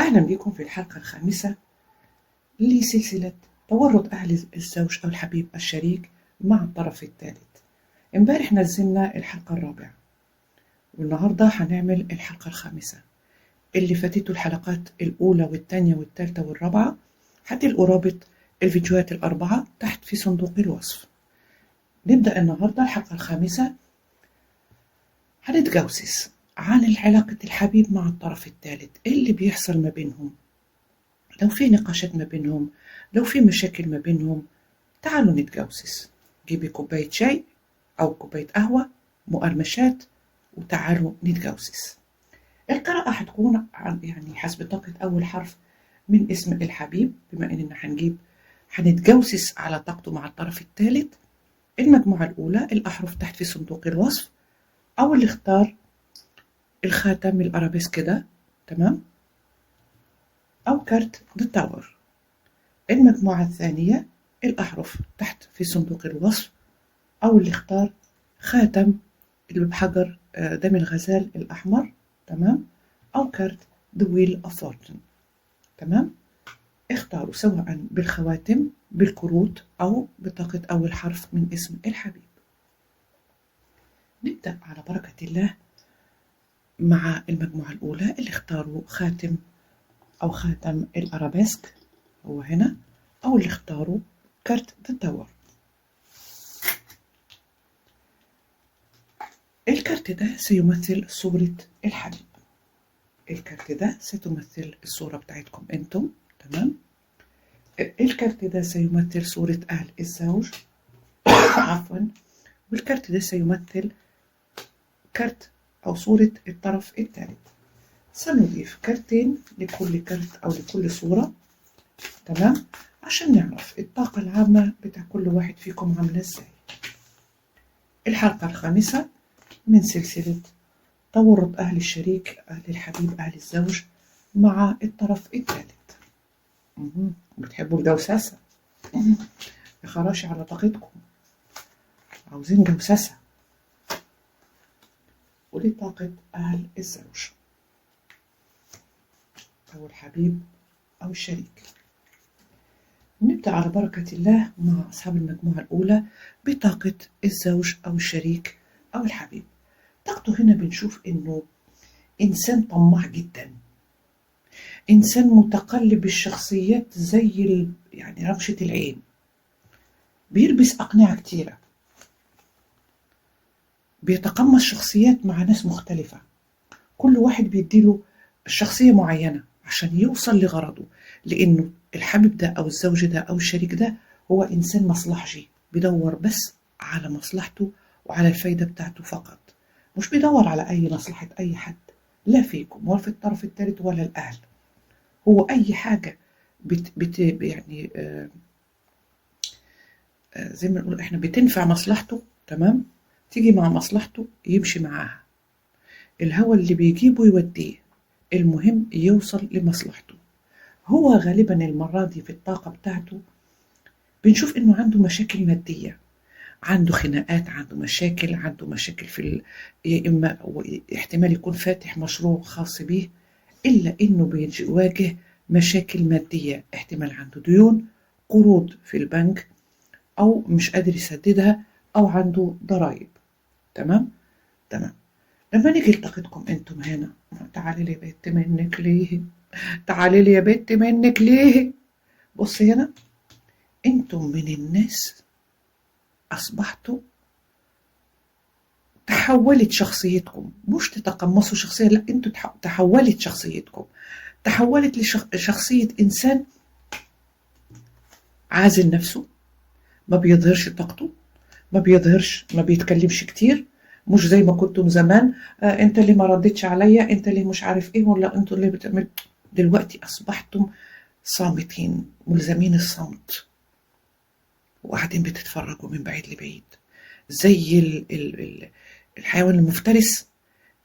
أهلا بكم في الحلقة الخامسة لسلسلة تورط أهل الزوج أو الحبيب الشريك مع الطرف الثالث. امبارح نزلنا الحلقة الرابعة والنهاردة هنعمل الحلقة الخامسة. اللي فاتته الحلقات الأولى والثانية والثالثة والرابعة هتلقوا رابط الفيديوهات الأربعة تحت في صندوق الوصف. نبدأ النهاردة الحلقة الخامسة. هنتجوزس عن علاقة الحبيب مع الطرف الثالث، اللي بيحصل ما بينهم، لو في نقاشات ما بينهم، لو في مشاكل ما بينهم. تعالوا نتجوزس. جيبي كوباية شاي أو كوباية قهوة، مقرمشات، وتعالوا نتجوزس. القراءة هتكون يعني حسب طاقة أول حرف من اسم الحبيب، بما إننا هنتجوزس على طاقته مع الطرف الثالث. المجموعة الأولى الأحرف تحت في صندوق الوصف، أو اللي اختار الخاتم الأرابيسك كده، تمام، أو كارت التاور. المجموعة الثانية الأحرف تحت في صندوق الوصف، أو اللي اختار خاتم اللي بحجر دم الغزال الأحمر، تمام، أو كارت The Wheel of Fortune، تمام. اختاروا سواء بالخواتم، بالكروت، أو بطاقة أول حرف من اسم الحبيب. نبدأ على بركة الله مع المجموعة الأولى اللي اختاروا خاتم أو خاتم الأرابيسك، هو هنا، أو اللي اختاروا كارت التاور. الكارت ده سيمثل صورة الحبيب. الكارت ده ستمثل الصورة بتاعتكم انتم، تمام. الكارت ده سيمثل صورة أهل الزوج عفوا. والكارت ده سيمثل كارت أو صورة الطرف الثالث. سنضيف كارتين لكل كارت أو لكل صورة، تمام، عشان نعرف الطاقة العامة بتاع كل واحد فيكم عاملة ازاي. الحلقة الخامسة من سلسلة تورط أهل الشريك، أهل الحبيب، أهل الزوج مع الطرف الثالث. بتحبوا الجوساسة؟ يا خراشي على طاقتكم، عاوزين جوساسة. ودي طاقة أهل الزوج أو الحبيب أو الشريك. نبدأ على بركة الله مع أصحاب المجموعة الأولى بطاقة الزوج أو الشريك أو الحبيب. طاقته هنا بنشوف إنه إنسان طماع جدا، إنسان متقلب الشخصيات زي يعني رمشة العين، بيلبس أقنعة كتيرة، بيتقمص شخصيات مع ناس مختلفة، كل واحد بيديله شخصية معينة عشان يوصل لغرضه. لأنه الحبيب ده أو الزوج ده أو الشريك ده هو إنسان مصلحجي، بيدور بس على مصلحته وعلى الفايدة بتاعته فقط، مش بيدور على أي مصلحة أي حد، لا فيكم ولا في الطرف الثالث ولا الأهل. هو أي حاجة يعني زي ما نقول إحنا بتنفع مصلحته، تمام، تيجي مع مصلحته يمشي معاها. الهوى اللي بيجيبه يوديه، المهم يوصل لمصلحته. هو غالبا المرة دي في الطاقة بتاعته بنشوف إنه عنده مشاكل مادية، عنده خناقات، عنده مشاكل في يا إما احتمال يكون فاتح مشروع خاص به، إلا إنه بيواجه مشاكل مادية، احتمال عنده ديون، قروض في البنك، أو مش قادر يسددها، أو عنده ضرائب، تمام. لما نيجي لطاقتكم انتم هنا، تعالي لي يا بنت منك ليه، تعالي لي يا بنت منك ليه. بصي هنا، انتم من الناس اصبحتوا تحولت شخصيتكم، مش تتقمصوا شخصية، لا، انتوا تحولت شخصيتكم، تحولت لشخصية انسان عازل نفسه، ما بيظهرش طاقته، ما بيتكلمش كتير، مش زي ما كنتم زمان. انت اللي ما ردتش عليا، انت اللي مش عارف ايه، ولا انتوا اللي بتعمل. دلوقتي اصبحتم صامتين، ملزمين الصمت، وقاعدين بتتفرجوا من بعيد لبعيد، زي الحيوان المفترس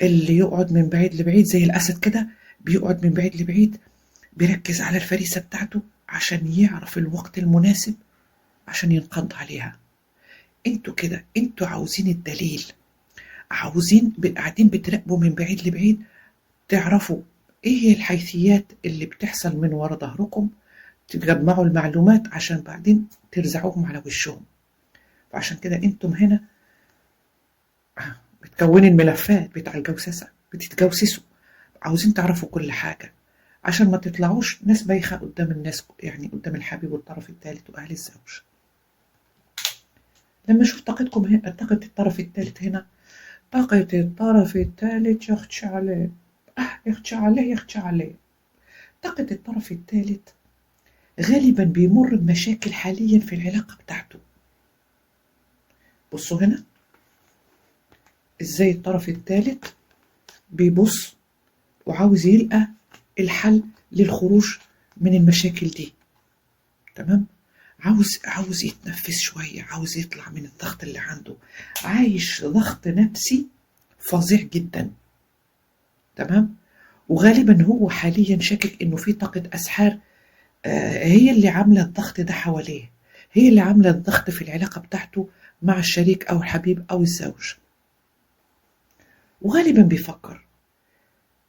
اللي يقعد من بعيد لبعيد، زي الاسد كده، بيقعد من بعيد لبعيد، بيركز على الفريسة بتاعته عشان يعرف الوقت المناسب عشان ينقض عليها. انتوا كده، انتوا عاوزين الدليل، عاوزين قاعدين بتراقبوا من بعيد لبعيد، تعرفوا ايه هي الحيثيات اللي بتحصل من ورا ظهركم، تجمعوا المعلومات عشان بعدين ترزعوهم على وشهم. فعشان كده انتم هنا بتكونوا الملفات بتاع الجوسسة، بتتجوسسوا، عاوزين تعرفوا كل حاجة عشان ما تطلعوش ناس بايخة قدام الناس، يعني قدام الحبيب والطرف الثالث وأهل الزوج. لما أشوف طاقتكم هنا، طاقة الطرف الثالث هنا، طاقة الطرف الثالث يخشى عليه، يخشى عليه يخشى عليه. طاقة الطرف الثالث غالبا بيمر بمشاكل حاليا في العلاقة بتاعته. بصوا هنا ازاي الطرف الثالث بيبص وعاوز يلقى الحل للخروج من المشاكل دي. تمام، عاوز يتنفس شوية، عاوز يطلع من الضغط اللي عنده، عايش ضغط نفسي فظيع جدا. تمام، وغالبا هو حاليا شاكك انه في طاقة اسحار هي اللي عاملة الضغط ده حواليه، هي اللي عاملة الضغط في العلاقة بتاعته مع الشريك او الحبيب او الزوج. وغالبا بيفكر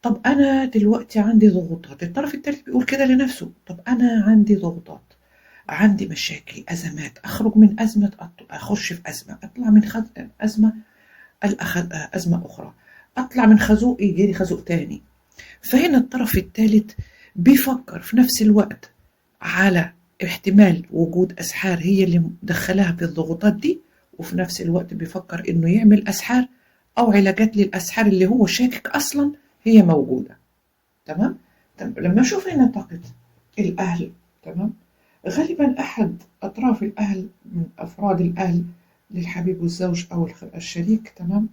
طب أنا دلوقتي عندي ضغوطات، الطرف الثالث بيقول كده لنفسه، طب أنا عندي ضغوطات، عندي مشاكل، أزمات، أخرج من أزمة أخش في أزمة، أطلع من أزمة أزمة أخرى، أطلع من خازوق يجيلي خازوق تاني. فهنا الطرف الثالث بيفكر في نفس الوقت على احتمال وجود أسحار هي اللي مدخلاها في الضغوطات دي، وفي نفس الوقت بيفكر إنه يعمل أسحار أو علاجات للأسحار اللي هو شاكك أصلا هي موجودة. تمام. لما أشوف هنا طاقة الأهل، تمام، غالبا أحد أطراف الأهل من أفراد الأهل للحبيب والزوج أو الشريك، تمام،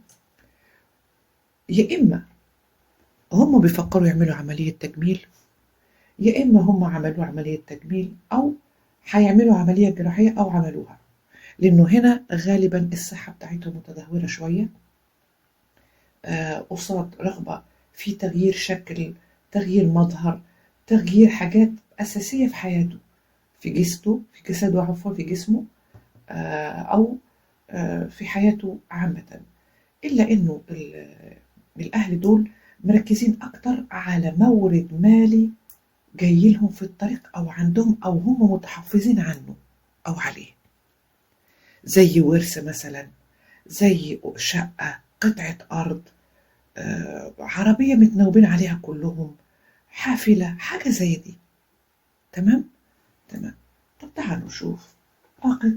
يا إما هم بيفكروا يعملوا عملية تجميل، يا إما هم عملوا عملية تجميل أو هيعملوا عملية جراحية أو عملوها، لأنه هنا غالبا الصحة بتاعتهم متدهورة شوية، قصاد رغبة في تغيير شكل، تغيير مظهر، تغيير حاجات أساسية في حياته، في جسده عفوا، في جسمه أو في حياته عامة. إلا إنه الأهل دول مركزين أكتر على مورد مالي جاي لهم في الطريق أو عندهم أو هم متحفظين عنه أو عليه، زي ورث مثلا، زي شقة، قطعة أرض، عربية متناوبين عليها كلهم، حافلة، حاجة زي دي. تمام. تمام. طب تعالوا نشوف طاقة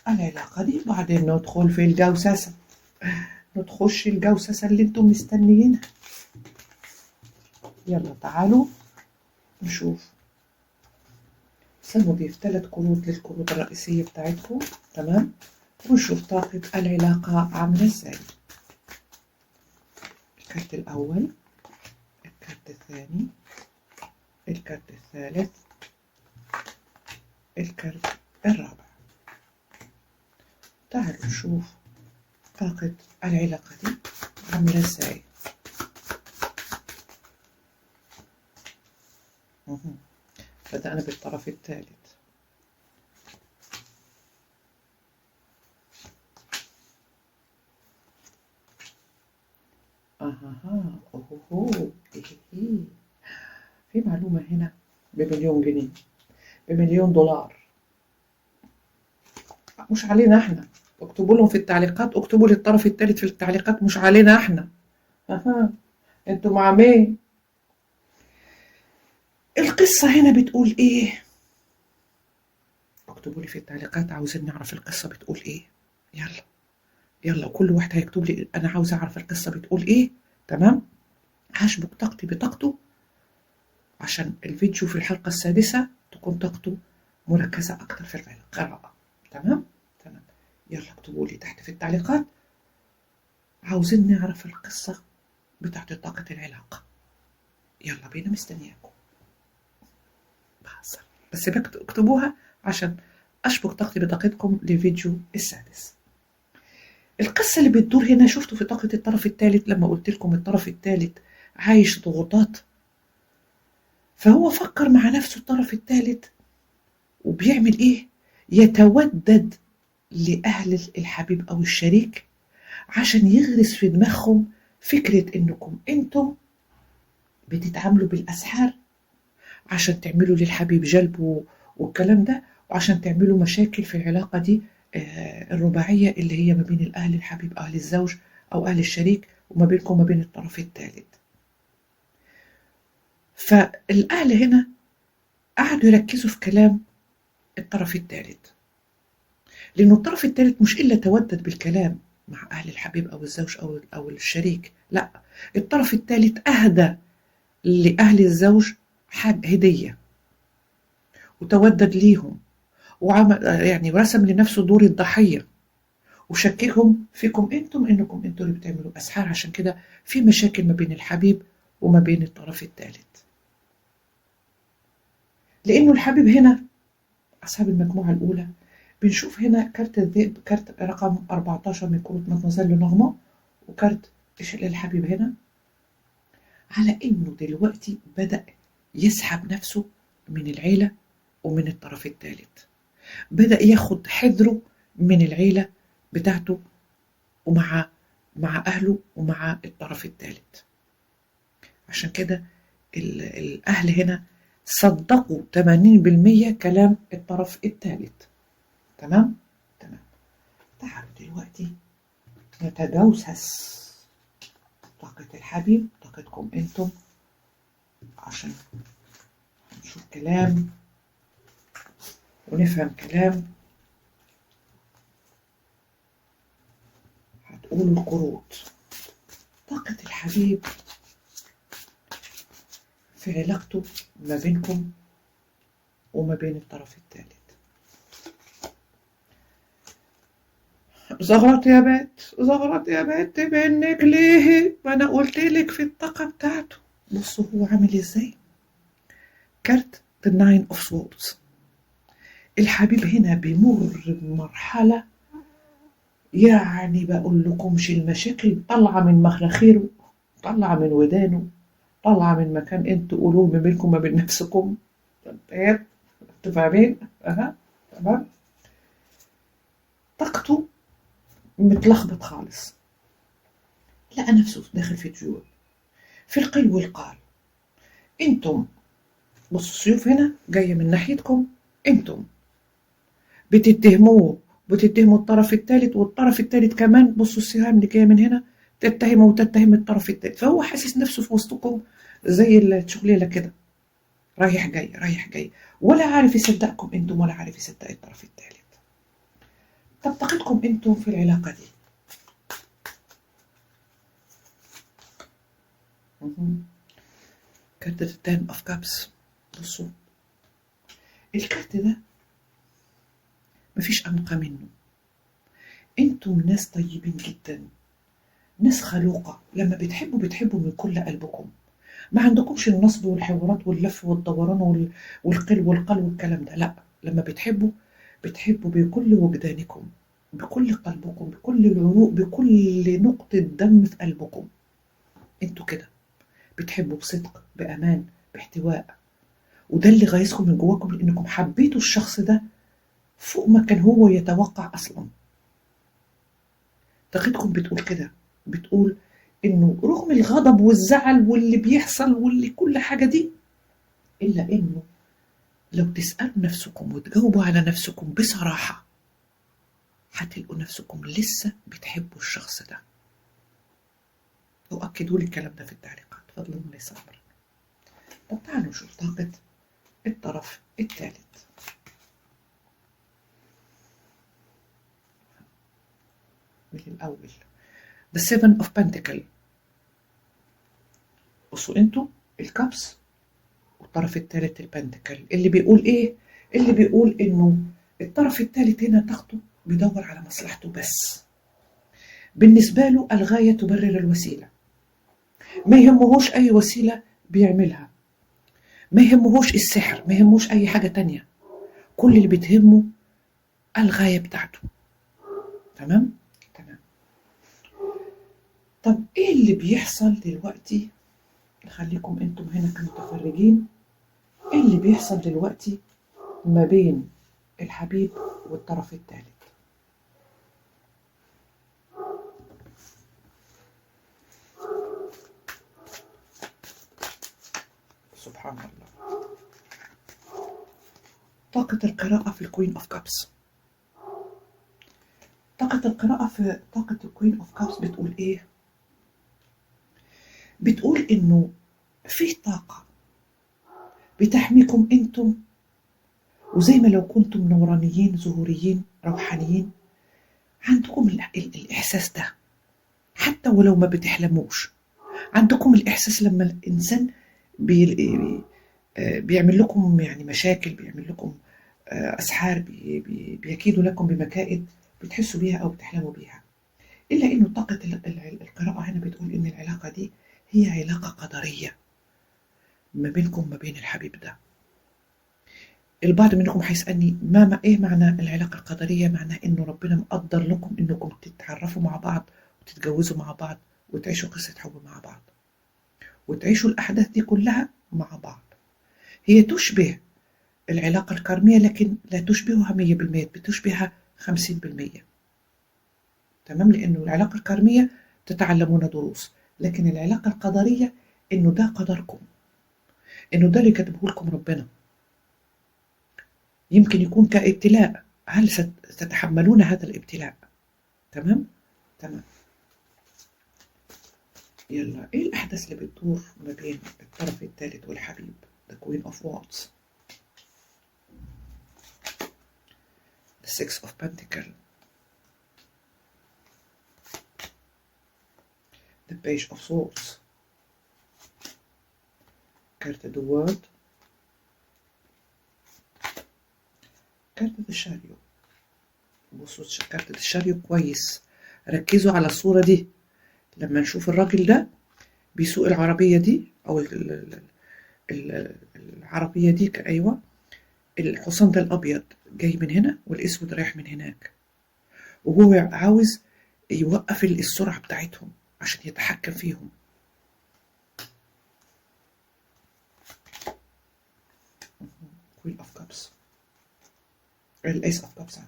العلاقة دي بعدين ندخل في الجوسسة، ندخلش الجوسسة اللي انتم مستنيينها. يلا تعالوا نشوف. سنضيف 3 كروت للكروت الرئيسية بتاعتكم. تمام، ونشوف طاقة العلاقة عاملة ازاي. الكارت الأول، الكارت الثاني، الكارت الثالث، الكارت الرابع. تعالوا نشوف طاقة العلاقة دي عاملة ازاي. بدأنا بالطرف الثالث. إيه. في معلومة هنا ب1,000,000 جنيه، ب1,000,000 دولار. مش علينا احنا، اكتبوا لهم في التعليقات، اكتبوا للطرف الثالث في التعليقات، مش علينا احنا. انتوا مع مين؟ القصة هنا بتقول ايه؟ اكتبوا لي في التعليقات، عاوزين نعرف القصة بتقول ايه. يلا يلا، وكل واحد هيكتب لي انا عاوز اعرف القصة بتقول ايه. تمام، هشبك طاقتي بطاقته عشان الفيديو في الحلقة السادسة تكون طاقته مركزة اكتر في القراءة. تمام. تمام، يلا اكتبوا لي تحت في التعليقات عاوزين نعرف القصة بتاعت طاقة العلاقة. يلا بينا، مستنياكم. بهزر بس اكتبوها عشان أشبك طاقتي بطاقتكم لفيديو السادس. القصة اللي بتدور هنا شفتوا في طاقة الطرف الثالث، لما قلت لكم الطرف الثالث عايش ضغوطات، فهو فكر مع نفسه الطرف الثالث وبيعمل ايه؟ يتودد لأهل الحبيب أو الشريك عشان يغرس في دماغهم فكرة انكم انتم بتتعاملوا بالأسحار عشان تعملوا للحبيب جلب والكلام ده، وعشان تعملوا مشاكل في العلاقة دي الرباعية اللي هي ما بين الأهل الحبيب، أهل الزوج أو أهل الشريك، وما بينكم وما بين الطرف الثالث. فالأهل هنا قعدوا يركزوا في كلام الطرف الثالث، لأنه الطرف الثالث مش إلا تودد بالكلام مع أهل الحبيب أو الزوج أو الشريك، لا، الطرف الثالث أهدى لأهل الزوج هدية وتودد ليهم، وعمل يعني رسم لنفسه دور الضحية، وشككهم فيكم انكم انتم اللي بتعملوا اسحار، عشان كده في مشاكل ما بين الحبيب وما بين الطرف الثالث. لانه الحبيب هنا اصحاب المجموعة الاولى، بنشوف هنا كارت الذئب، كارت رقم 14 من كروت مدموزيل لونغمون، وكارت الحبيب هنا على انه دلوقتي بدأ يسحب نفسه من العيلة ومن الطرف الثالث، بدأ ياخد حذره من العيلة بتاعته مع أهله ومع الطرف الثالث. عشان كده الأهل هنا صدقوا 80% كلام الطرف الثالث. تمام؟ تمام. تعالوا دلوقتي نتجوسس طاقة الحبيب، طاقتكم انتم، عشان نشوف كلام ونفهم كلام هتقولوا القروض. طاقة الحبيب في علاقته ما بينكم وما بين الطرف الثالث. زغرت يا بنت منك ليه؟ ما انا قلت لك في الطاقة بتاعته. بصوا هو عامل ازاي. كارت The Nine of Swords. الحبيب هنا بيمر بمرحلة، يعني بقول لكمش المشاكل طالعة من مخاخيره، طالعة من ودانه، طالعة من مكان انتوا قولوه ما بينكم ما بين نفسكم. انتوا فاهمين؟ تمام. طاقته متلخبط خالص، لقى نفسه داخل في ديون، في القيل والقال. انتم بصوا السيوف هنا جاية من ناحيتكم، انتم بتتهموا الطرف الثالث، والطرف الثالث كمان بصوا السهام اللي جاية من هنا تتهم الطرف الثالث، فهو حاسس نفسه في وسطكم زي الشغليلة كده، رايح جاي، ولا عارف يصدقكم انتم ولا عارف يصدق الطرف الثالث. طب طاقتكم انتم في العلاقة دي. كارت التان اوف كابس. بصوا الكارت ده مفيش أنقى منه. انتم ناس طيبين جدا، ناس خلوقة، لما بتحبوا من كل قلبكم، ما عندكمش النصب والحوارات واللف والدوران والقل والقل والكلام ده، لا، لما بتحبوا بكل وجدانكم، بكل قلبكم، بكل العروق، بكل نقطة دم في قلبكم. انتوا كده بتحبوا بصدق، بأمان، باحتواء، وده اللي غايزكم من جواكم، لأنكم حبيتوا الشخص ده فوق ما كان هو يتوقع أصلا. طاقتكم بتقول كده، بتقول إنه رغم الغضب والزعل واللي بيحصل واللي كل حاجة دي، إلا إنه لو تسألوا نفسكم وتجاوبوا على نفسكم بصراحة، هتلقوا نفسكم لسه بتحبوا الشخص ده. وأكدوا لي الكلام ده في التعليقات فضلا وليس أمرا. طب تعالوا نشوف طاقة الطرف الثالث. من الأول The Seven of Pentacles. بصوا انتوا الكابس والطرف الثالث البنتكل، اللي بيقول ايه؟ اللي بيقول انه الطرف الثالث هنا طاقته بيدور على مصلحته بس، بالنسبة له الغاية تبرر الوسيلة، ما يهمهوش أي وسيلة بيعملها، ما يهمهوش السحر، ما يهمهوش أي حاجة تانية، كل اللي بتهمه الغاية بتاعته. تمام؟ تمام. طب إيه اللي بيحصل دلوقتي؟ نخليكم أنتم هنا كمتفرجين. إيه اللي بيحصل دلوقتي ما بين الحبيب والطرف الثالث؟ سبحان الله. طاقة القراءة في الكوين اوف كابس. طاقة القراءة في طاقة الكوين اوف كابس بتقول ايه؟ بتقول انه في طاقة بتحميكم انتم، وزي ما لو كنتم نورانيين ظهوريين روحانيين عندكم الاحساس ده، حتى ولو ما بتحلموش عندكم الاحساس لما الانسان بيعمل لكم يعني مشاكل، بيعمل لكم اسحار، بيكيدوا لكم بمكائد بتحسوا بيها او بتحلموا بيها. الا انه طاقة القراءة هنا بتقول ان العلاقة دي هي علاقة قدرية ما بينكم وما بين الحبيب ده. البعض منكم هيسألني ايه معنى العلاقة القدرية؟ معناه انه ربنا مقدر لكم انكم تتعرفوا مع بعض وتتجوزوا مع بعض وتعيشوا قصة حب مع بعض وتعيشوا الأحداث دي كلها مع بعض. هي تشبه العلاقة الكارمية لكن لا تشبهها 100%، بتشبهها 50%. تمام؟ لأنه العلاقة الكارمية تتعلمون دروس، لكن العلاقة القدرية إنه ده قدركم، إنه ده اللي كتبه لكم ربنا. يمكن يكون كابتلاء، هل ستتحملون هذا الابتلاء؟ تمام؟ تمام. يلا، ايه الأحداث اللي بتدور ما بين الطرف الثالث والحبيب؟ The Queen of Wands, The Six of Pentacles, The Page of Swords, كارت The World، كارت الشاريو. بصوا كارت الشاريو كويس، ركزوا على الصورة دي. لما نشوف الراجل ده بيسوق العربية دي أو العربية دي، أيوة، الحصان ده الأبيض جاي من هنا والأسود رايح من هناك، وهو عاوز يوقف السرعة بتاعتهم عشان يتحكم فيهم. Queen of Cups، الأيس of Cups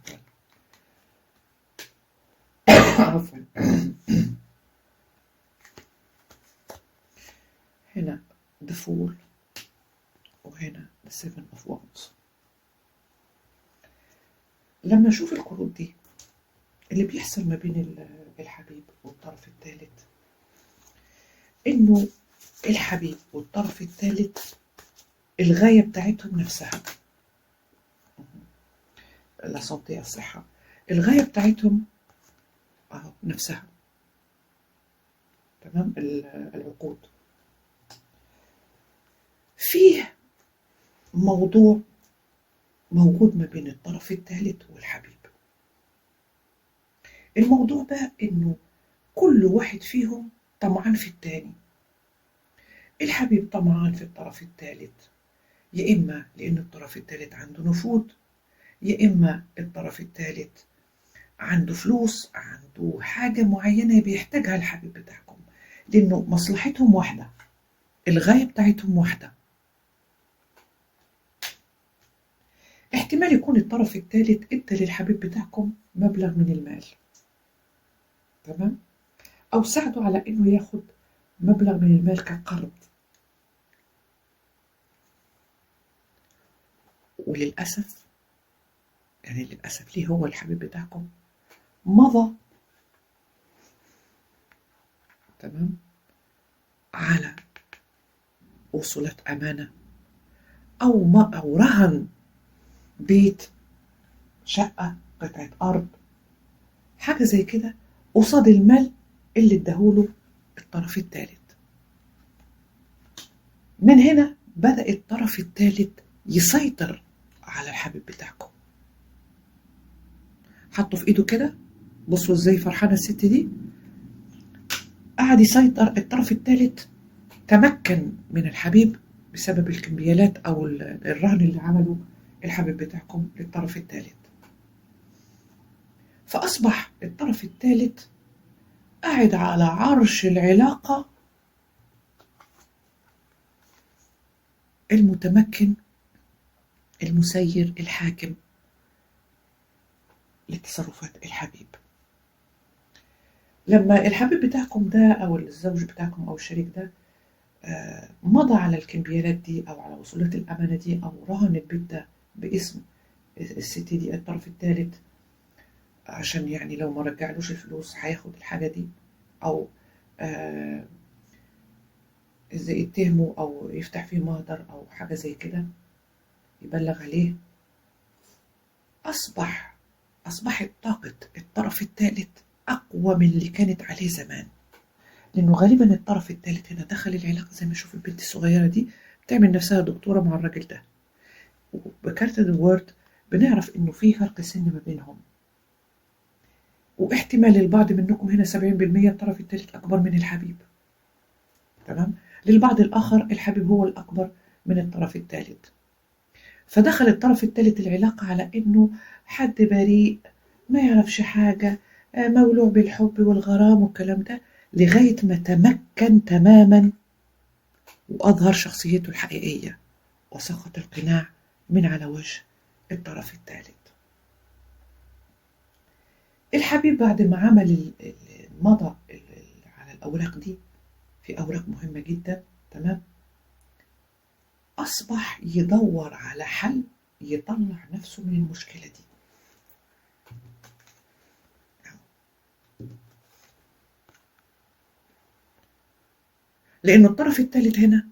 عفوا. هنا The Fool وهنا The Seven of Wands. لما نشوف الكروت دي اللي بيحصل ما بين الحبيب والطرف الثالث، انه الحبيب والطرف الثالث الغاية بتاعتهم نفسها، لا سنتي الصحة، الغاية بتاعتهم نفسها. تمام؟ العقود. فيه موضوع موجود ما بين الطرف الثالث والحبيب. الموضوع ده انه كل واحد فيهم طمعان في التاني. الحبيب طمعان في الطرف الثالث، يا إما لأن الطرف الثالث عنده نفوذ، يا إما الطرف الثالث عنده فلوس، عنده حاجة معينة بيحتاجها الحبيب بتاعكم، لأنه مصلحتهم واحدة، الغاية بتاعتهم واحدة. احتمال يكون الطرف الثالث ادى للحبيب بتاعكم مبلغ من المال، تمام؟ أو ساعده على إنه ياخد مبلغ من المال كقرض، وللأسف يعني للأسف ليه هو الحبيب بتاعكم مضى، تمام، على وصولات أمانة أو رهن بيت، شقة، قطعة أرض، حاجة زي كده قصاد المال اللي اداهوله الطرف الثالث. من هنا بدأ الطرف الثالث يسيطر على الحبيب بتاعكم. حطه في ايده كده، بصوا ازاي فرحانة الست دي، قعد يسيطر. الطرف الثالث تمكن من الحبيب بسبب الكمبيالات او الرهن اللي عمله الحبيب بتاعكم للطرف الثالث. فأصبح الطرف الثالث قاعد على عرش العلاقة المتمكن المسير الحاكم لتصرفات الحبيب. لما الحبيب بتاعكم ده أو الزوج بتاعكم أو الشريك ده مضى على الكمبيالات دي أو على وصولات الأمانة دي أو رهن البيت ده باسم الست دي الطرف الثالث، عشان يعني لو ما رجعلوش الفلوس هياخد الحاجة دي، أو إذا يتهمه أو يفتح فيه مهدر أو حاجة زي كده يبلغ عليه، أصبحت طاقة الطرف الثالث أقوى من اللي كانت عليه زمان، لأنه غالبا الطرف الثالث هنا دخل العلاقة. زي ما نشوف البنت الصغيرة دي بتعمل نفسها دكتورة مع الراجل ده، وبكارت الوورد بنعرف إنه في فرق سن ما بينهم، واحتمال للبعض منكم هنا 70% الطرف الثالث أكبر من الحبيب، تمام؟ للبعض الآخر الحبيب هو الأكبر من الطرف الثالث. فدخل الطرف الثالث العلاقة على إنه حد بريء ما يعرفش حاجة، مولوع بالحب والغرام والكلام ده، لغاية ما تمكن تماما وأظهر شخصيته الحقيقية وسقط القناع من على وجه الطرف الثالث. الحبيب بعد ما عمل مضى على الأوراق دي، في أوراق مهمة جدا، تمام، أصبح يدور على حل يطلع نفسه من المشكلة دي. لأن الطرف الثالث هنا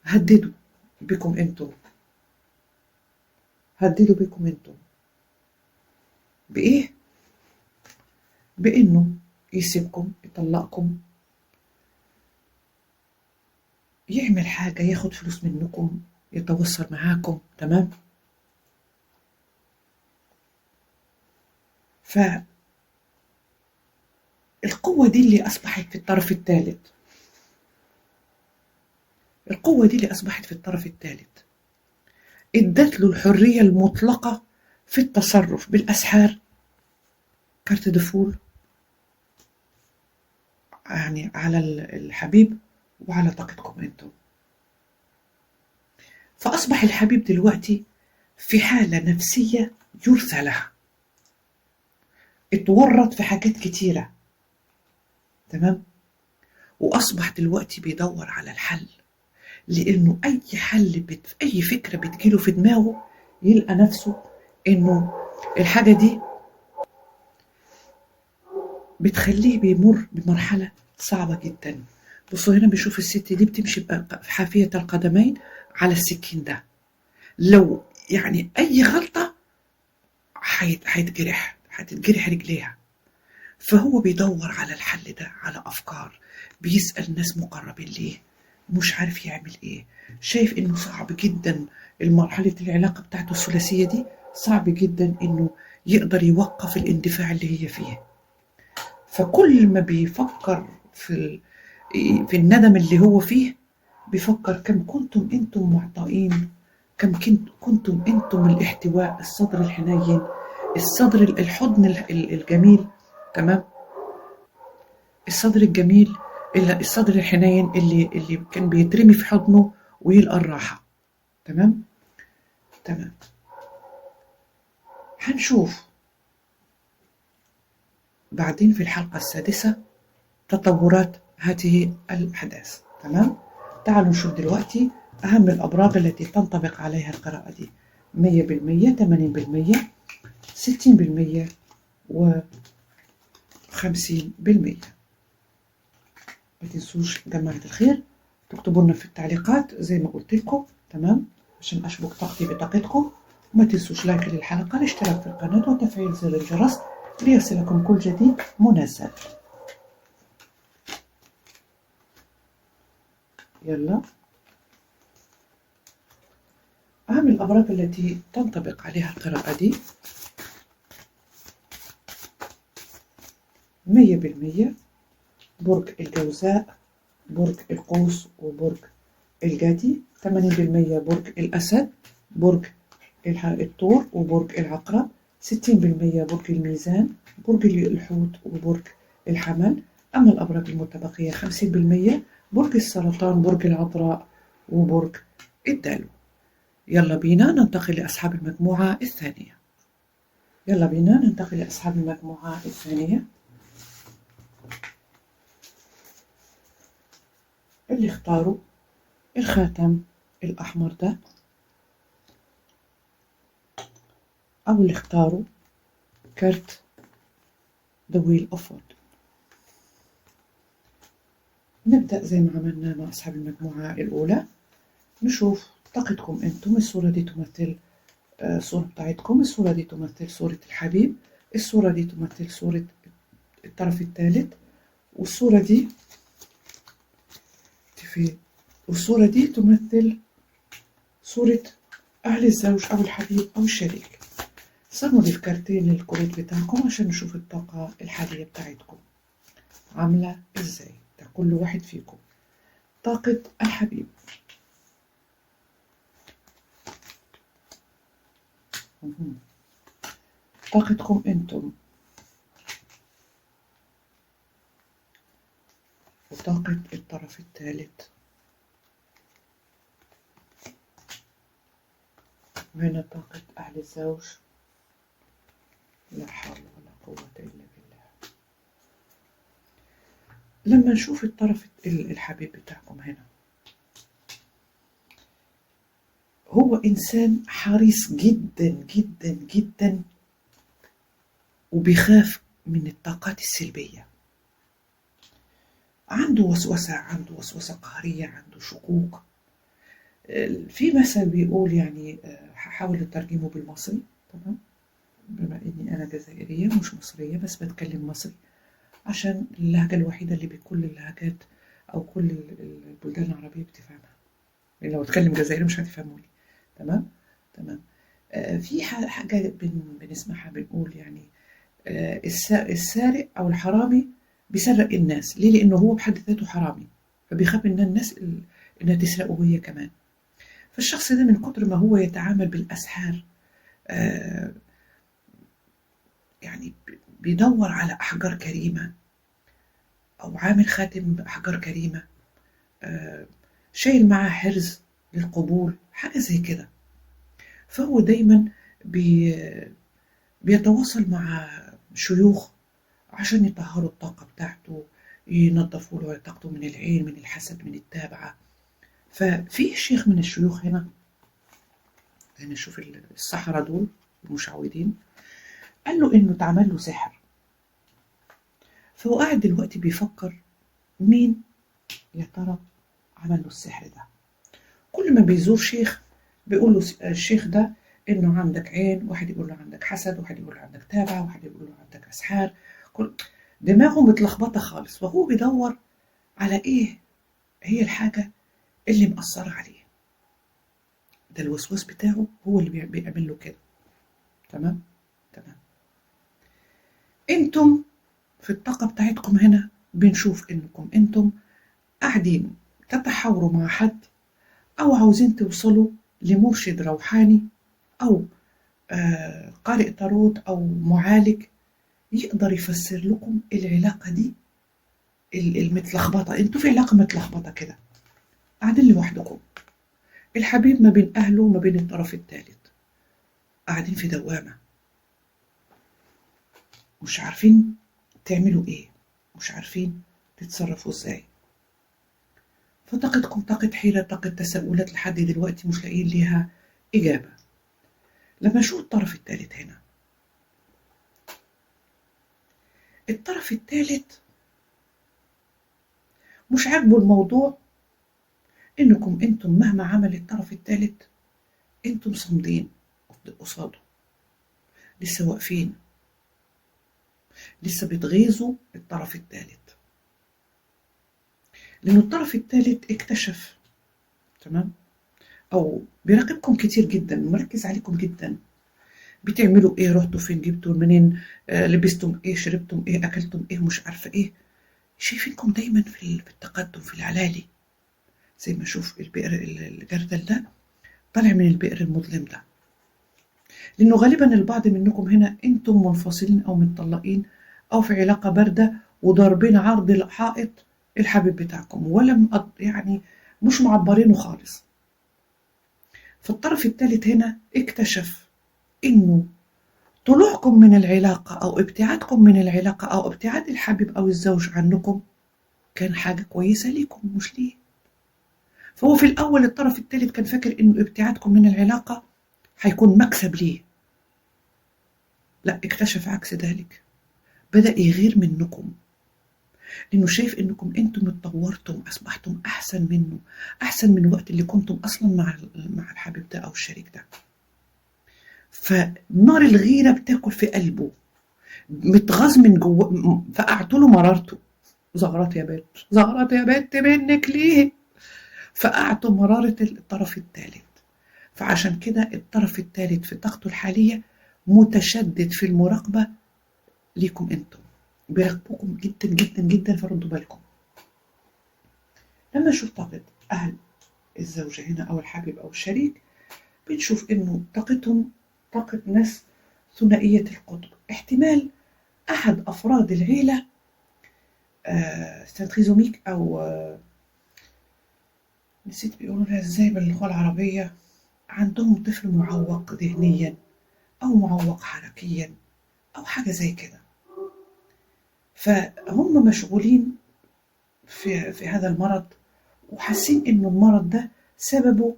هددوا بكم أنتم، هددوا بكم أنتم بإيه؟ بإنه يسيبكم، يطلقكم، يعمل حاجة، ياخد فلوس منكم، يتوصل معاكم، تمام؟ فالقوة دي اللي أصبحت في الطرف الثالث، القوة دي اللي أصبحت في الطرف الثالث ادت له الحرية المطلقة في التصرف بالأسحار، كارت دفول، يعني على الحبيب وعلى طاقتكم انتم. فأصبح الحبيب دلوقتي في حالة نفسية يرثى لها، اتورط في حاجات كتيرة، تمام، وأصبح دلوقتي بيدور على الحل، لأنه أي حل أي فكرة بتجيله في دماغه يلقى نفسه إنه الحاجة دي بتخليه بيمر بمرحلة صعبة جدا. بصوا هنا بيشوف الست دي بتمشي حافية القدمين على السكين ده، لو يعني أي غلطة هتتجرح رجليها. فهو بيدور على الحل ده، على أفكار، بيسأل ناس مقربين ليه، مش عارف يعمل إيه، شايف إنه صعب جدا المرحلة العلاقة بتاعته الثلاثية دي، صعب جدا إنه يقدر يوقف الاندفاع اللي هي فيه. فكل ما بيفكر في الندم اللي هو فيه بيفكر كم كنتم انتم معطائين، كم كنتم انتم الاحتواء، الصدر الحنين، الصدر الحضن الجميل، تمام، الصدر الجميل، الصدر الحنين اللي كان بيترمي في حضنه ويلقى الراحة، تمام. هنشوف بعدين في الحلقة السادسة تطورات هذه الأحداث، تمام. تعالوا نشوف دلوقتي أهم الأبراج التي تنطبق عليها القراءة دي: 100%، 80%، 60%، و50%. ما تنسوش جماعة الخير تكتبوا لنا في التعليقات زي ما قلت لكم، تمام، عشان أشبك طاقتي بطاقتكم. وما تنسوش لايك للحلقة، الاشتراك في القناة، وتفعيل زر الجرس ليصلكم كل جديد منزل. يلا، أهم الأبراج التي تنطبق عليها القراءة دي: 100% برج الجوزاء، برج القوس، وبرج الجدي. 80% برج الأسد، برج الثور، وبرج العقرب. 60% برج الميزان، برج الحوت، وبرج الحمل. أما الأبراج المتبقية 50% برج السرطان، برج العذراء، وبرج الدلو. يلا بينا ننتقل لأصحاب المجموعة الثانية. اللي اختاروا الخاتم الأحمر ده، أو اللي اختاروا كارت The Wheel of Fortune. نبدأ زي ما عملنا مع أصحاب المجموعة الأولى، نشوف طاقتكم أنتم. الصورة دي تمثل الصورة بتاعتكم، الصورة دي تمثل صورة الحبيب، الصورة دي تمثل صورة الطرف الثالث، والصورة دي والصورة دي تمثل صورة أهل الزوج أو الحبيب أو الشريك. صنوا لي في كارتين الكروت بتاعكم عشان نشوف الطاقة الحالية بتاعتكم عاملة إزاي. ده كل واحد فيكم طاقة الحبيب. طاقتكم أنتم، وطاقة الطرف الثالث، وهنا طاقة أهل الزوج. لا حول ولا قوة إلا بالله. لما نشوف الطرف الحبيب بتاعكم هنا، هو إنسان حريص جدا جدا جدا، وبيخاف من الطاقات السلبية. عنده وسوسة قهرية، عنده شكوك. في مثل بيقول يعني، هحاول أترجمه بالمصري، تمام، بما إني أنا جزائرية مش مصرية بس بتكلم مصري، عشان اللهجة الوحيدة اللي بكل اللهجات أو كل البلدان العربية بتفهمها. لو أتكلم جزائري مش هتفهموني. تمام. في حاجة بنسمعها، بنقول يعني السارق أو الحرامي بيسرق الناس. ليه؟ لأنه هو بحد ذاته حرامي، فبيخاف إن الناس إنها تسرقه هي كمان. فالشخص ده من كتر ما هو يتعامل بالأسحار، يعني بيدور على أحجار كريمة، أو عامل خاتم بأحجار كريمة، شايل معاه حرز للقبول، حاجة زي كده. فهو دايما بيتواصل مع شيوخ عشان يطهروا الطاقة بتاعته، ينظفوا له طاقته من العين، من الحسد، من التابعة. ففي شيخ من الشيوخ هنا نشوف السحرة دول المشعوذين، قال له إنه اتعمل له سحر. فهو قاعد دلوقتي بيفكر مين يا ترى عمل له السحر ده. كل ما بيزور شيخ بيقول له الشيخ ده إنه عندك عين، واحد يقول له عندك حسد، واحد يقول له عندك تابعة، واحد يقول له عندك أسحار. دماغه متلخبطة خالص، وهو بيدور على إيه هي الحاجة اللي مأثرة عليه. ده الوسواس بتاعه هو اللي بيعمل له كده. تمام. انتم في الطاقة بتاعتكم هنا بنشوف انكم انتم قاعدين تتحاوروا مع حد، او عاوزين توصلوا لمرشد روحاني، او قارئ تاروت، او معالج يقدر يفسر لكم العلاقة دي المتلخبطة. انتوا في علاقة متلخبطة كده، قاعدين لوحدكم، الحبيب ما بين اهله وما بين الطرف الثالث، قاعدين في دوامة، مش عارفين تعملوا ايه، مش عارفين تتصرفوا ازاي. فطاقتكم طاقة حيرة، طاقة تساؤلات لحد دلوقتي مش لاقيين ليها إجابة. لما أشوف الطرف الثالث هنا، الطرف الثالث مش عاجبه الموضوع، إنكم أنتم مهما عمل الطرف الثالث أنتم صامدين قصاده، لسه واقفين، لسه بتغيظوا الطرف الثالث، لأن الطرف الثالث اكتشف، تمام، أو بيراقبكم كتير جدا، مركز عليكم جدا. بتعملوا ايه، رحتوا فين، جبتوا منين، لبستم ايه، شربتم ايه، اكلتم ايه، مش عارفه ايه. شايفينكم دايما في التقدم، في العلالي، زي ما اشوف البئر الجردل ده طالع من البئر المظلم ده. لانه غالبا البعض منكم هنا انتم منفصلين او متطلقين، او في علاقه بارده وضاربين عرض الحائط الحبيب بتاعكم، ولا يعني مش معبرينه خالص. فالطرف الثالث هنا اكتشف انه طلوعكم من العلاقة أو ابتعادكم من العلاقة أو ابتعاد الحبيب أو الزوج عنكم كان حاجة كويسة ليكم، مش ليه. فهو في الأول الطرف الثالث كان فاكر إنه ابتعادكم من العلاقة هيكون مكسب ليه. لا، اكتشف عكس ذلك، بدأ يغير منكم، لأنه شايف إنكم أنتم اتطورتم، أصبحتم أحسن منه، أحسن من الوقت اللي كنتم أصلا مع الحبيب ده أو الشريك ده. فنار الغيرة بتاكل في قلبه، متغاظ من جوه، فقعت له مرارته. زغرات يا بنت، زغرات يا بنت منك ليه؟ فقعته مرارة الطرف الثالث. فعشان كده الطرف الثالث في طاقته الحالية متشدد في المراقبة ليكم انتم، بيراقبوكم جدا جدا جدا، فردوا بالكم. لما نشوف طاقة أهل الزوجة هنا أو الحبيب أو الشريك، بنشوف إنه طاقتهم طاقة ناس ثنائية القطب. احتمال أحد أفراد العيلة سنتريزوميك أو نسيت بيقولوا لها إزاي باللغة العربية، عندهم طفل معوق ذهنيا أو معوق حركيا أو حاجة زي كده. فهم مشغولين في هذا المرض، وحاسين إنه المرض ده سببه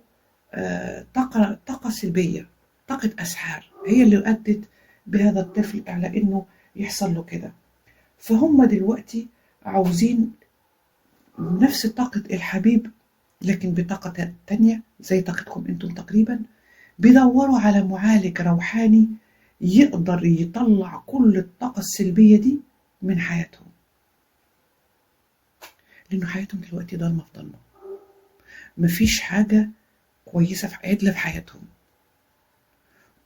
طاقة سلبية، طاقة أسحار هي اللي أدت بهذا الطفل على إنه يحصل له كده. فهم دلوقتي عاوزين نفس طاقة الحبيب لكن بطاقة تانية زي طاقتكم انتم تقريبا، بيدوروا على معالج روحاني يقدر يطلع كل الطاقة السلبية دي من حياتهم، لأنه حياتهم دلوقتي ضلمة في ضلمة، مفيش حاجة كويسة في عدلة في حياتهم،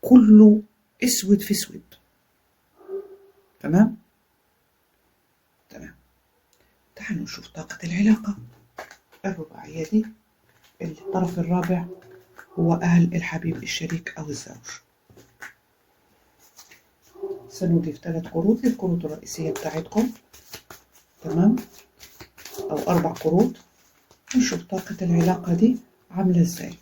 كله اسود في اسود. تمام. تعالوا نشوف طاقة العلاقة الرباعية دي، اللي الطرف الرابع هو أهل الحبيب الشريك أو الزوج. سنضيف 3 كروت للكروت الرئيسية بتاعتكم، تمام، أو 4 كروت، نشوف طاقة العلاقة دي عاملة ازاي.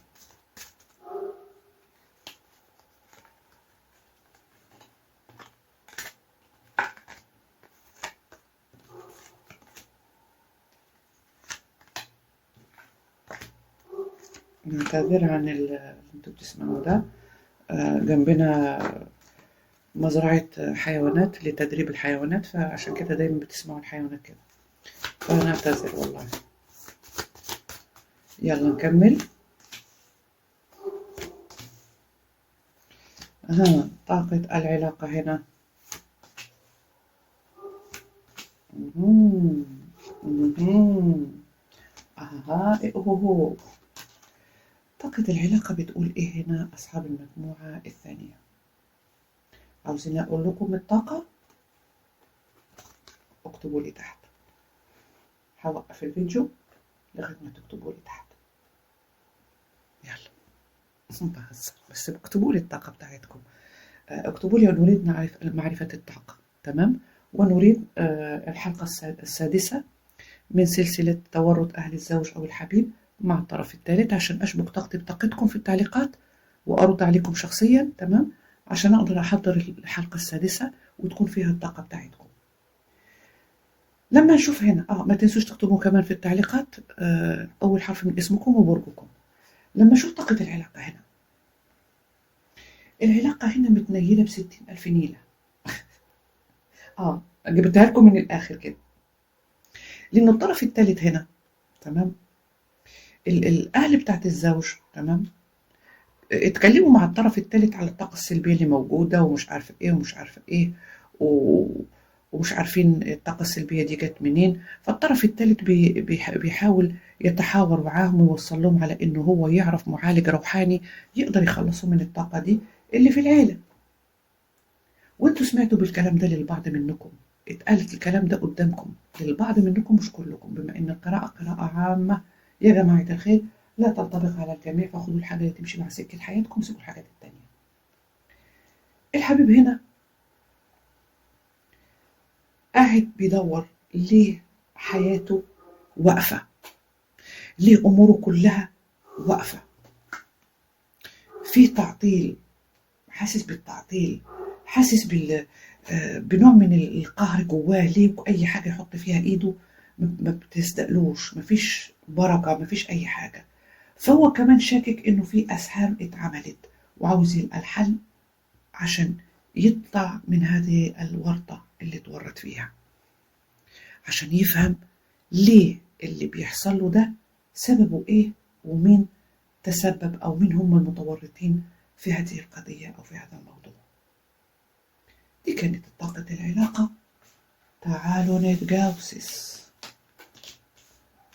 نعتذر عن اللي انتوا بتسمعوه ده، جنبنا مزرعة حيوانات لتدريب الحيوانات، فعشان كده دايما بتسمعوا الحيوانات كده، فنعتذر والله. يلا نكمل. طاقة العلاقة هنا. طاقة العلاقة بتقول ايه هنا أصحاب المجموعة الثانية؟ عاوزين أقول لكم الطاقة؟ اكتبوا لي تحت، هوقف الفيديو لغاية ما تكتبوا لي تحت. يلا بس اكتبوا لي الطاقة بتاعتكم، اكتبوا لي ونريد معرفة الطاقة. تمام. ونريد الحلقة السادسة من سلسلة تورط أهل الزوج أو الحبيب مع الطرف الثالث، عشان أشبك طاقتي بطاقتكم في التعليقات وأرد عليكم شخصيا، تمام، عشان أقدر أحضر الحلقة السادسة وتكون فيها الطاقة بتاعتكم. لما نشوف هنا ما تنسوش تكتبوا كمان في التعليقات أول حرف من اسمكم وبرجكم. لما نشوف طاقة العلاقة هنا، العلاقة هنا متنيلة ب60,000 نيلة. جبتها لكم من الآخر كده، لأن الطرف الثالث هنا، تمام، الأهل بتاعت الزوج، تمام، اتكلموا مع الطرف الثالث على الطاقة السلبية اللي موجودة ومش عارفة ايه ومش عارفة ايه ومش عارفين الطاقة السلبية دي جت منين. فالطرف الثالث بيحاول يتحاور معاهم ويوصل لهم على انه هو يعرف معالج روحاني يقدر يخلصهم من الطاقة دي اللي في العيلة. وانتوا سمعتوا بالكلام ده للبعض منكم، اتقالت الكلام ده قدامكم للبعض منكم مش كلكم، بما ان القراءة قراءة عامة يا جماعة الخير لا تنطبق على الجميع، فخذوا الحاجة اللي تمشي مع سكة حياتكم وسيبوا الحاجات التانية. الحبيب هنا قاعد بيدور ليه حياته واقفة، ليه أموره كلها واقفة، في تعطيل، حاسس بالتعطيل، حاسس بنوع من القهر جواه. ليه أي حاجة يحط فيها إيده ما بتستقلوش، مفيش بركة، مفيش أي حاجة. فهو كمان شاكك إنه في أسهام اتعملت وعاوز يلقى الحل عشان يطلع من هذه الورطة اللي اتورط فيها، عشان يفهم ليه اللي بيحصل له ده سببه إيه، ومين تسبب أو مين هم المتورطين في هذه القضية أو في هذا الموضوع. دي كانت طاقة العلاقة. تعالوا نتجوسس،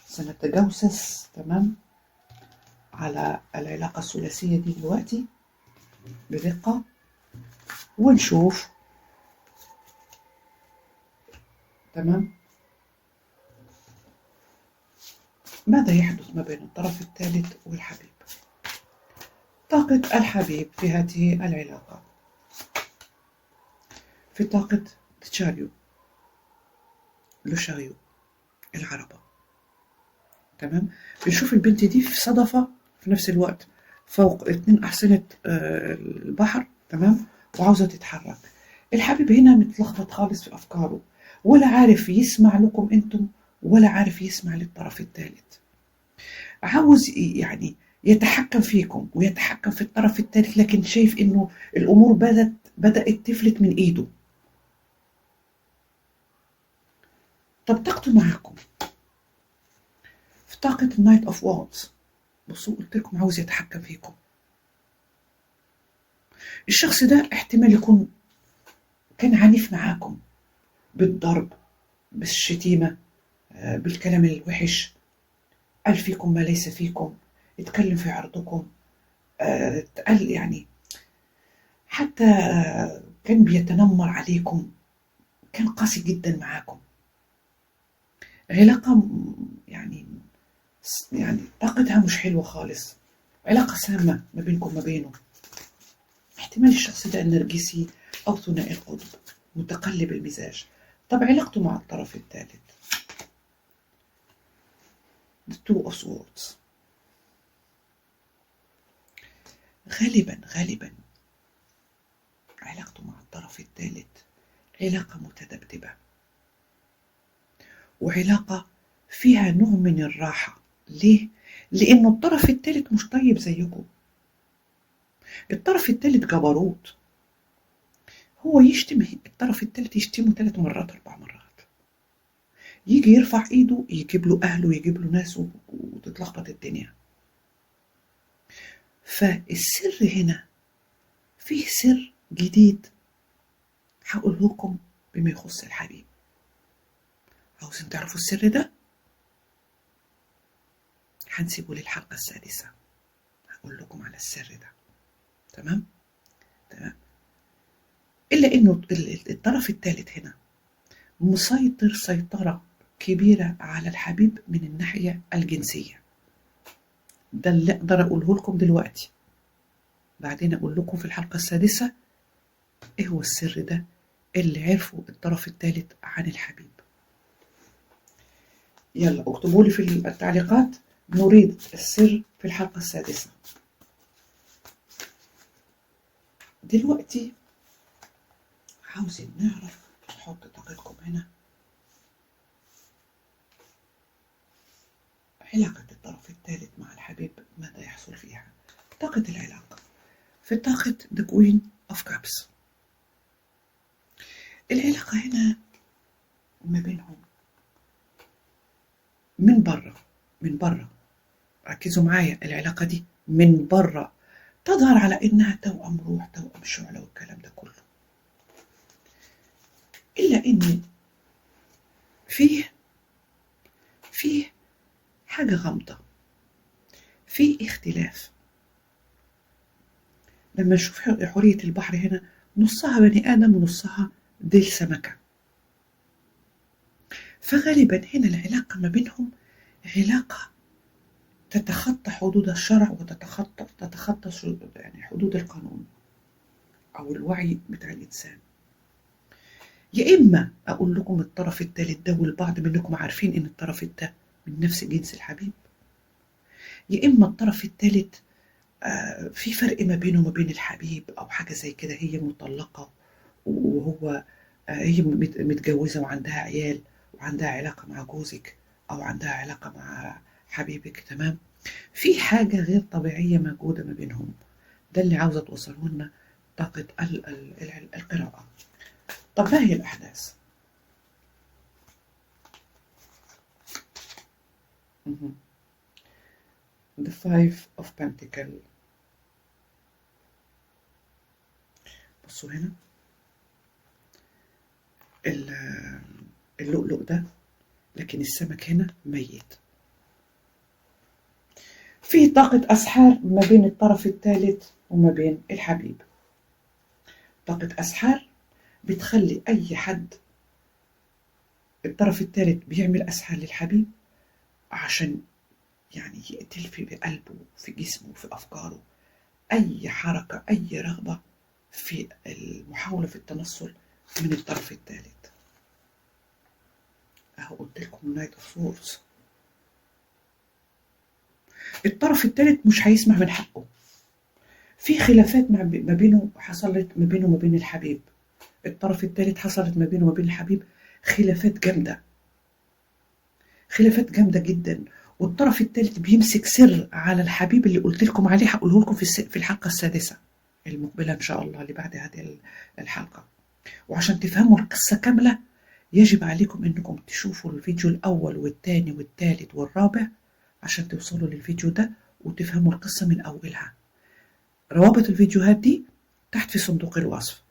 سنتجوسس تمام على العلاقة الثلاثية دي دلوقتي بدقة، ونشوف تمام ماذا يحدث ما بين الطرف الثالث والحبيب. طاقة الحبيب في هذه العلاقة في طاقة تشاريو لو شاريو العربة، تمام. بنشوف البنت دي في صدفة في نفس الوقت فوق 2 أحصنة البحر، تمام، وعاوزة تتحرك. الحبيب هنا متلخبط خالص في أفكاره، ولا عارف يسمع لكم أنتم ولا عارف يسمع للطرف الثالث. عاوز يعني يتحكم فيكم ويتحكم في الطرف الثالث، لكن شايف إنه الأمور بدأت تفلت من إيده. طب طاقته معاكم في طاقة النايت اوف وونز. بصوا قلت لكم عاوز يتحكم فيكم. الشخص ده احتمال يكون كان عنيف معاكم بالضرب، بالشتيمة، بالكلام الوحش، قال فيكم ما ليس فيكم، اتكلم في عرضكم، قال يعني حتى كان بيتنمر عليكم، كان قاسي جدا معاكم. علاقة يعني طاقتها مش حلوة خالص، علاقة سامة ما بينكم وما بينه. احتمال الشخص ده نرجسي أو ثنائي القطب، متقلب المزاج. طب علاقته مع الطرف الثالث The Two of Swords. غالبا علاقته مع الطرف الثالث علاقة متذبذبة، وعلاقة فيها نوع من الراحة. ليه؟ لأنه الطرف الثالث مش طيب زيكم. الطرف الثالث جبروت، هو يشتم الطرف الثالث يشتمه 3 مرات 4 مرات، يجي يرفع ايده يجيب له اهله يجيب له ناسه وتتلخبط الدنيا. فالسر هنا فيه سر جديد هقوله لكم بما يخص الحبيب. عاوزين تعرفوا السر ده؟ هنسيبه للحلقة السادسة، هقول لكم على السر ده. تمام. إلا إنه الطرف الثالث هنا مسيطر سيطرة كبيرة على الحبيب من الناحية الجنسية. ده اللي أقدر أقوله لكم دلوقتي، بعدين أقول لكم في الحلقة السادسة إيه هو السر ده اللي عرفه الطرف الثالث عن الحبيب. يلا اكتبوا لي في التعليقات نريد السر في الحلقة السادسة. دلوقتي عاوزين نعرف، نحط طاقتكم هنا، علاقة الطرف الثالث مع الحبيب ماذا يحصل فيها. طاقة العلاقة في طاقة The Queen of Cups. العلاقة هنا ما بينهم من برا ركزوا معايا، العلاقة دي من برا تظهر على إنها توأم روح، توأم شعلة والكلام ده كله، إلا إن فيه حاجة غامضة، فيه اختلاف. لما نشوف حورية البحر هنا نصها بني آدم ونصها ديل سمكة، فغالبا هنا العلاقة ما بينهم علاقة تتخطى حدود الشرع وتتخطى يعني حدود القانون أو الوعي بتاع الإنسان. يا إما أقول لكم الطرف الثالث ده والبعض منكم عارفين إن الطرف ده من نفس جنس الحبيب، يا إما الطرف الثالث في فرق ما بينه وما بين الحبيب أو حاجة زي كده، هي مطلقة وهو هي متجوزة وعندها عيال وعندها علاقة مع جوزك أو عندها علاقة مع حبيبك، تمام. في حاجة غير طبيعية موجودة ما بينهم. ده اللي عاوزة توصله لنا طاقة القراءة. طب ما هي الأحداث؟ The Five of Pentacles. بصوا هنا اللؤلؤ ده، لكن السمك هنا ميت. في طاقة أسحار ما بين الطرف الثالث وما بين الحبيب. طاقة أسحار بتخلي أي حد، الطرف الثالث بيعمل أسحار للحبيب عشان يعني يقتل في قلبه، في جسمه، في أفكاره أي حركة، أي رغبة في المحاولة في التنصل من الطرف الثالث. أهو قلت لكم نايت اوف سورز. الطرف الثالث مش هيسمع من حقه. في خلافات ما بينه حصلت ما بينه وما بين الحبيب. الطرف الثالث حصلت ما بينه وما بين الحبيب خلافات جامدة، خلافات جامدة جدا. والطرف الثالث بيمسك سر على الحبيب اللي قلت لكم عليه، هقوله لكم في الحلقة السادسة المقبلة إن شاء الله، اللي بعد هذه الحلقة. وعشان تفهموا القصة كاملة يجب عليكم إنكم تشوفوا الفيديو الأول والثاني والثالث والرابع عشان توصلوا للفيديو ده وتفهموا القصة من أولها. روابط الفيديوهات دي تحت في صندوق الوصف.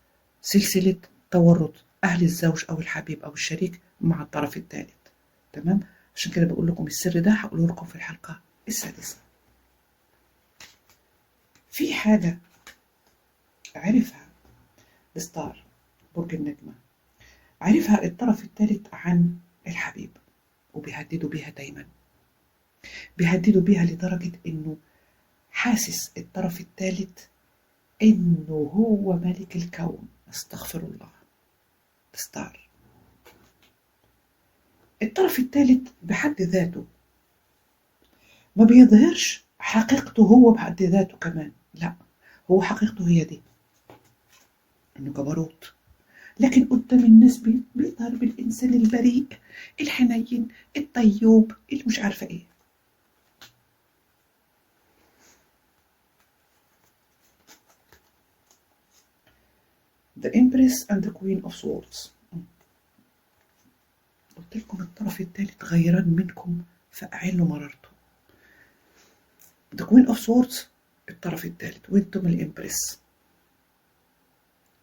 سلسلة تورط أهل الزوج أو الحبيب أو الشريك مع الطرف الثالث. تمام؟ عشان كده بقول لكم السر ده هقوله لكم في الحلقة السادسة. في حاجة عرفها الستار، برج النجمة، عرفها الطرف الثالث عن الحبيب وبيهددوا بيها دايما. بيهددوا بيها لدرجة إنه حاسس الطرف الثالث إنه هو ملك الكون. استغفر الله. ستار. الطرف الثالث بحد ذاته ما بيظهرش حقيقته هو بحد ذاته كمان، لا، هو حقيقته هي دي، إنه جبروت. لكن قدام الناس بيظهر بالإنسان البريء الحنين الطيوب اللي مش عارفة إيه. The Empress and the Queen of Swords. قلت لكم الطرف الثالث غيران منكم فأعلوا مرارته. The Queen of Swords الطرف الثالث وانتم الإمبريس.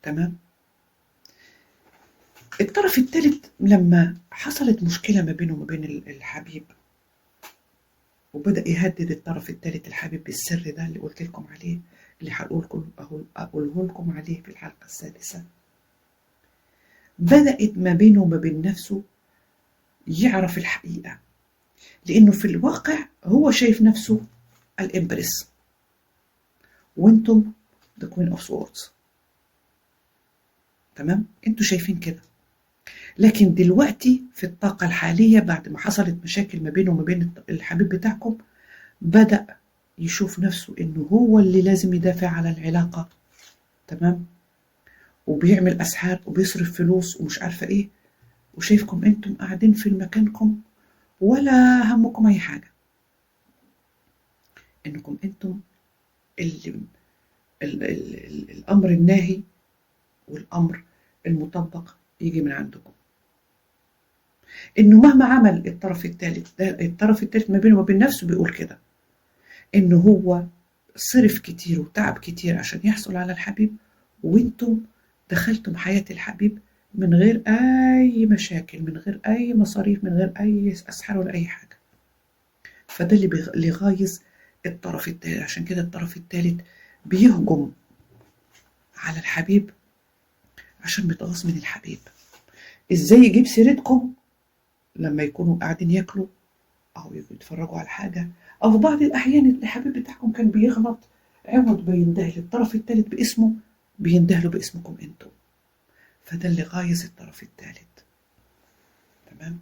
تمام؟ الطرف الثالث لما حصلت مشكلة ما بينه وما بين الحبيب وبدأ يهدد الطرف الثالث الحبيب بالسر ده اللي قلت لكم عليه، اللي هقوله لكم عليه في الحلقة السادسة. بدأت ما بينه وما بين نفسه يعرف الحقيقة، لأنه في الواقع هو شايف نفسه الإمبريس وانتم the Queen of Swords. تمام؟ انتوا شايفين كده. لكن دلوقتي في الطاقة الحالية بعد ما حصلت مشاكل ما بينه وما بين الحبيب بتاعكم، بدأ يشوف نفسه إنه هو اللي لازم يدافع على العلاقة. تمام؟ وبيعمل أسحار وبيصرف فلوس ومش عارفة إيه، وشايفكم أنتم قاعدين في مكانكم ولا همكم أي حاجة، إنكم أنتم الأمر الناهي والأمر المطبق يجي من عندكم. إنه مهما عمل الطرف الثالث ما بينه وما بين نفسه بيقول كده، إنه هو صرف كتير وتعب كتير عشان يحصل على الحبيب، وانتم دخلتم حياة الحبيب من غير أي مشاكل، من غير أي مصاريف، من غير أي أسحار ولا أي حاجة. فده اللي غايز الطرف الثالث. عشان كده الطرف الثالث بيهجم على الحبيب عشان بيتغاظ من الحبيب. ازاي يجيب سيرتكم لما يكونوا قاعدين ياكلوا او يتفرجوا على حاجة، او في بعض الاحيان الحبيب بتاعكم كان بيغلط، عوض بينده للطرف الثالث باسمه بينده له باسمكم انتم. فده اللي غايز الطرف الثالث. تمام؟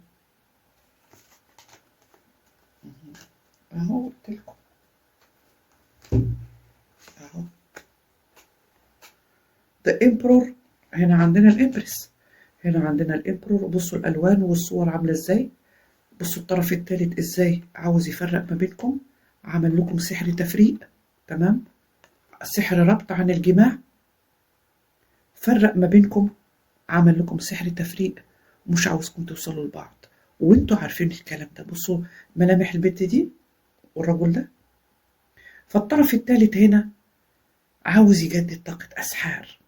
اهو قلت لكم اهو ده امبرور. هنا عندنا الامبرس، هنا عندنا الامبرور. بصوا الالوان والصور عامله ازاي. بصوا الطرف الثالث ازاي عاوز يفرق ما بينكم عمل لكم سحر تفريق، تمام، سحر ربط عن الجماع، فرق ما بينكم، عمل لكم سحر تفريق، مش عاوزكم توصلوا لبعض، وانتوا عارفين الكلام ده. بصوا ملامح البنت دي والرجل ده. فالطرف الثالث هنا عاوز يجدد طاقة أسحار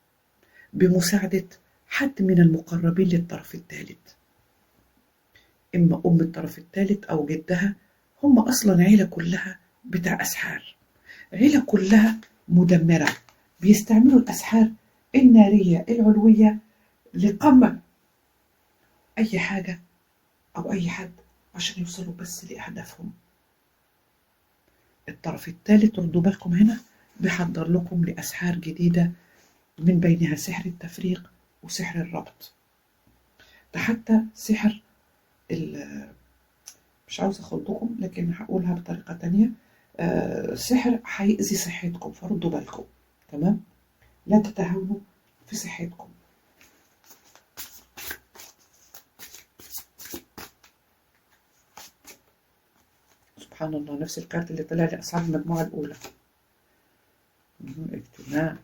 بمساعدة حد من المقربين للطرف الثالث، إما أم الطرف الثالث أو جدها. هم أصلا عيلة كلها بتاع أسحار، عيلة كلها مدمرة، بيستعملوا الأسحار النارية العلوية لقمع أي حاجة أو أي حد عشان يوصلوا بس لأهدافهم. الطرف الثالث ردوا بالكم هنا بيحضر لكم لأسحار جديدة، من بينها سحر التفريق وسحر الربط، ده حتى سحر مش عاوزة أخضكم لكن هقولها بطريقة تانية. سحر هيأذي صحتكم، فردوا بالكم، تمام، لا تتهاونوا في صحتكم. سبحان الله، نفس الكارت اللي طلع لأصحاب المجموعة الأولى. اجتماع،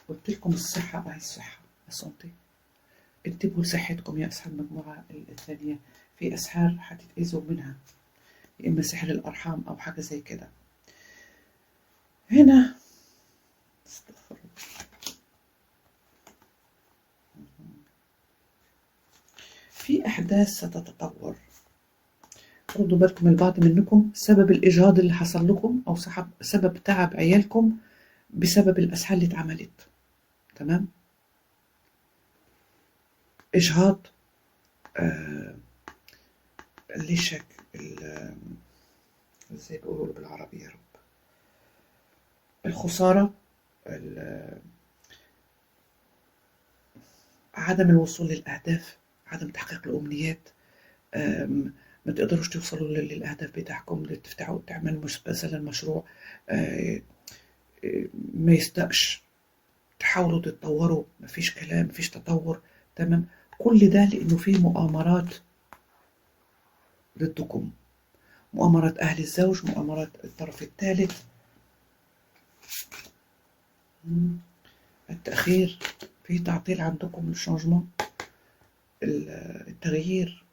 قلت لكم الصحة أهي، الصحة الصوتي، انتبهوا لصحتكم يا أصحاب المجموعة الثانية، في أسحار هتتأذوا منها، يا إما سحر الأرحام أو حاجة زي كده. هنا استغفر الله، في أحداث ستتطور. خدوا بالكم البعض منكم سبب الإجهاض اللي حصل لكم أو سبب تعب عيالكم بسبب الأسحار اللي اتعملت، تمام، إجهاض، اللي شك ازاي بيقولوا بالعربي يا رب، الخسارة، عدم الوصول للأهداف، عدم تحقيق الأمنيات، ما تقدروش توصلوا للأهداف بتاعكم، تفتحوا تعملوا مثلا مشروع ما يستقش، تحاولوا تتطوروا، مفيش كلام، مفيش تطور، تمام، كل ده لأنه فيه مؤامرات ضدكم، مؤامرات أهل الزوج، مؤامرات الطرف الثالث، التأخير، في تعطيل عندكم للشانجمون، التغيير،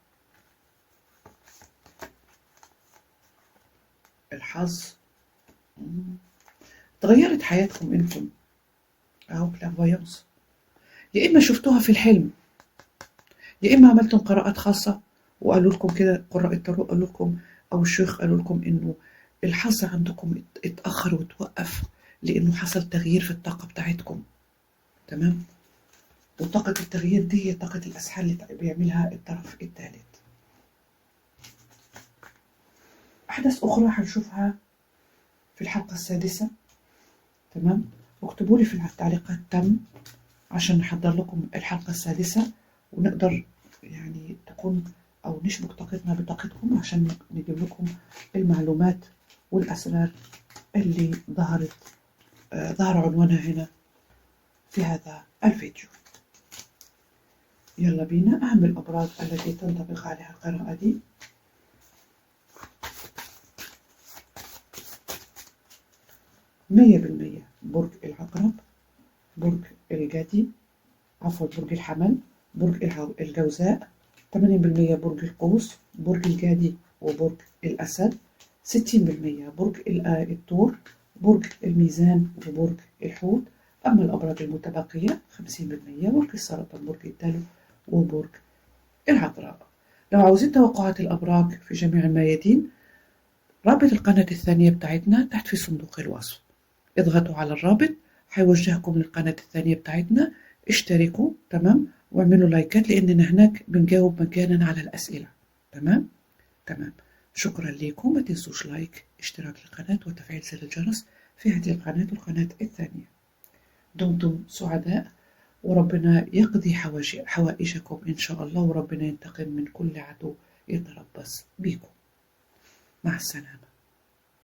الحظ، تغيرت حياتكم انتم اهو، كلافويانس، يا اما شفتوها في الحلم، يا اما عملتم قراءات خاصة وقالوا لكم كده، قراء التارot قالوا لكم او الشيخ قالوا لكم انه الحظ عندكم اتأخر وتوقف لانه حصل تغيير في الطاقة بتاعتكم، تمام، وطاقة التغيير دي هي طاقة الأسحار اللي بيعملها الطرف الثالث. أحداث أخرى هنشوفها في الحلقة السادسة، تمام، واكتبوا لي في التعليقات تم عشان نحضر لكم الحلقة السادسة، ونقدر يعني تكون أو نشبك طاقتنا بطاقتكم عشان نجيب لكم المعلومات والأسرار اللي ظهر عنوانها هنا في هذا الفيديو. يلا بينا أهم الأبراج التي تنطبق عليها القراءة دي. مية بالمية برج العقرب، برج الجدي، عفوا برج الحمل، برج الجوزاء، 80% برج القوس، برج الجدي وبرج الأسد، 60% برج الثور، برج الميزان وبرج الحوت. أما الأبراج المتبقية 50% برج السرطان، برج الدلو وبرج العذراء. لو عاوزين توقعات الأبراج في جميع الميادين، رابط القناة الثانية بتاعتنا تحت في صندوق الوصف، اضغطوا على الرابط هيوجهكم للقناة الثانية بتاعتنا، اشتركوا، تمام، واعملوا لايكات لأننا هناك بنجاوب مجانا على الأسئلة، تمام. شكرا لكم، ما تنسوش لايك، اشتراك القناة وتفعيل زر الجرس في هذه القناة والقناة الثانية. دمتم سعداء، وربنا يقضي حوائجكم إن شاء الله، وربنا ينتقم من كل عدو يتربص بكم. مع السلامة.